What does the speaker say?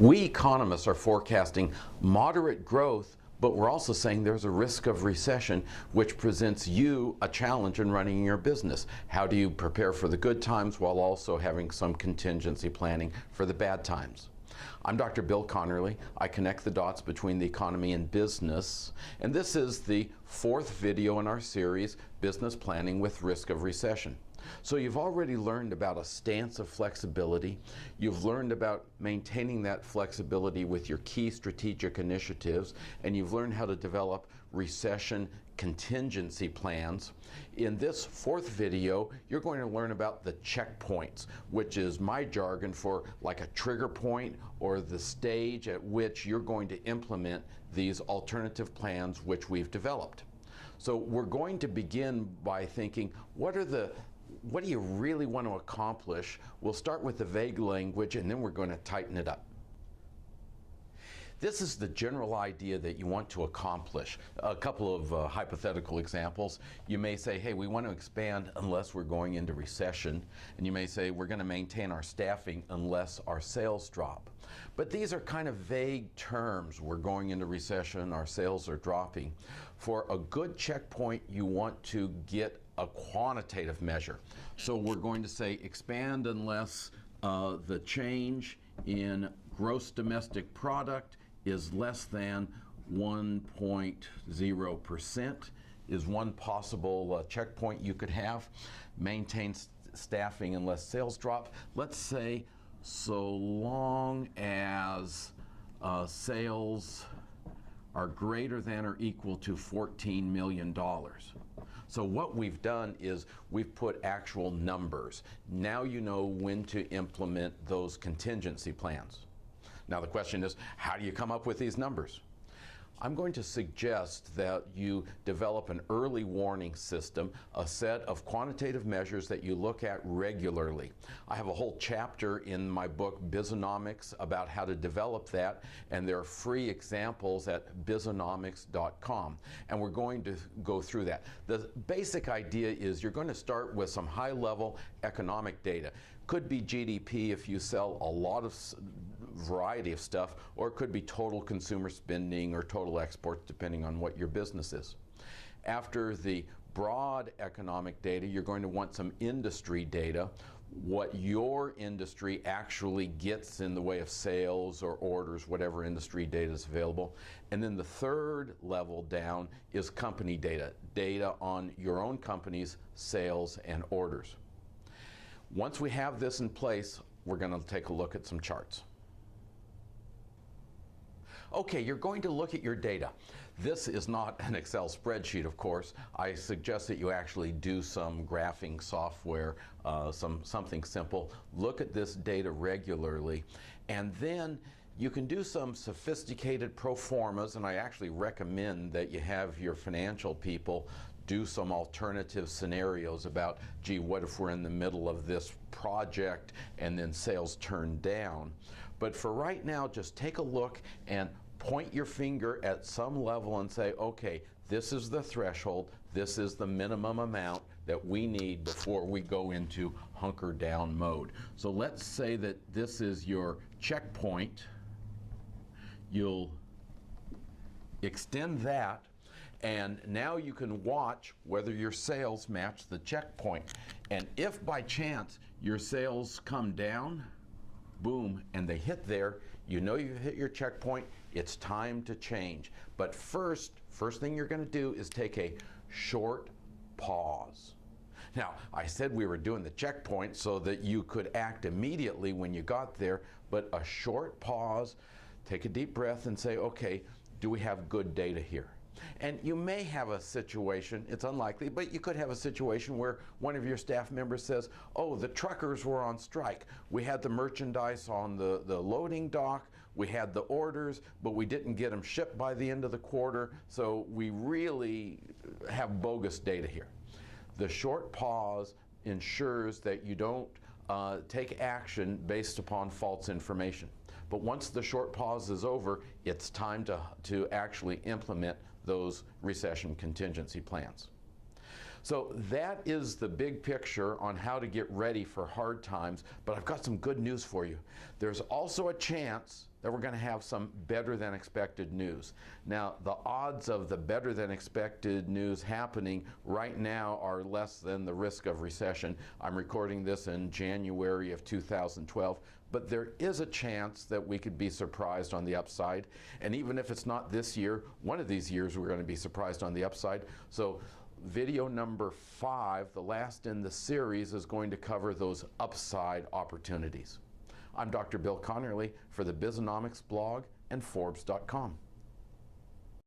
We economists are forecasting moderate growth, but we're also saying there's a risk of recession, which presents you a challenge in running your business. How do you prepare for the good times while also having some contingency planning for the bad times? I'm Dr. Bill Connerly. I connect the dots between the economy and business, and this is the fourth video in our series, Business Planning with Risk of Recession. So you've already learned about a stance of flexibility. You've learned about maintaining that flexibility with your key strategic initiatives, and you've learned how to develop recession contingency plans. In this fourth video, you're going to learn about the checkpoints, which is my jargon for like a trigger point or the stage at which you're going to implement these alternative plans which we've developed. So we're going to begin by thinking, what do you really want to accomplish? We'll start with the vague language and then we're going to tighten it up. This is the general idea that you want to accomplish. A couple of hypothetical examples. You may say, hey, we want to expand unless we're going into recession. And you may say, we're going to maintain our staffing unless our sales drop. But these are kind of vague terms. We're going into recession, our sales are dropping. For a good checkpoint, you want to get a quantitative measure. So we're going to say expand unless the change in gross domestic product is less than 1.0% is one possible checkpoint you could have. Maintain staffing unless sales drop. Let's say so long as sales are greater than or equal to $14 million. So what we've done is we've put actual numbers. Now you know when to implement those contingency plans. Now the question is, how do you come up with these numbers? I'm going to suggest that you develop an early warning system, a set of quantitative measures that you look at regularly. I have a whole chapter in my book, Bizonomics, about how to develop that, and there are free examples at bizonomics.com, and we're going to go through that. The basic idea is you're going to start with some high-level economic data. Could be GDP if you sell a lot of variety of stuff, or it could be total consumer spending or total exports, depending on what your business is. After the broad economic data, you're going to want some industry data, what your industry actually gets in the way of sales or orders, whatever industry data is available. And then the third level down is company data, data on your own company's sales and orders. Once we have this in place, we're going to take a look at some charts. Okay, you're going to look at your data. This is not an Excel spreadsheet, of course. I suggest that you actually do some graphing software, something simple. Look at this data regularly, and then you can do some sophisticated pro formas, and I actually recommend that you have your financial people do some alternative scenarios about, gee, what if we're in the middle of this project and then sales turn down? But for right now, just take a look and point your finger at some level and say, okay, this is the threshold, this is the minimum amount that we need before we go into hunker down mode. So let's say that this is your checkpoint. You'll extend that, and now you can watch whether your sales match the checkpoint. And if by chance your sales come down, boom, and they hit there, you know you've hit your checkpoint, it's time to change. But first thing you're going to do is take a short pause. Now, I said we were doing the checkpoint so that you could act immediately when you got there, but a short pause, take a deep breath and say, okay, do we have good data here? And you may have a situation, it's unlikely, but you could have a situation where one of your staff members says, oh, the truckers were on strike. We had the merchandise on the loading dock, we had the orders, but we didn't get them shipped by the end of the quarter, so we really have bogus data here. The short pause ensures that you don't take action based upon false information. But once the short pause is over, it's time to actually implement those recession contingency plans. So that is the big picture on how to get ready for hard times, but I've got some good news for you. There's also a chance that we're going to have some better than expected news. Now, the odds of the better than expected news happening right now are less than the risk of recession. I'm recording this in January of 2012, but there is a chance that we could be surprised on the upside. And even if it's not this year, one of these years we're going to be surprised on the upside. So video number 5, the last in the series, is going to cover those upside opportunities. I'm Dr. Bill Connerly for the Bizonomics blog and Forbes.com.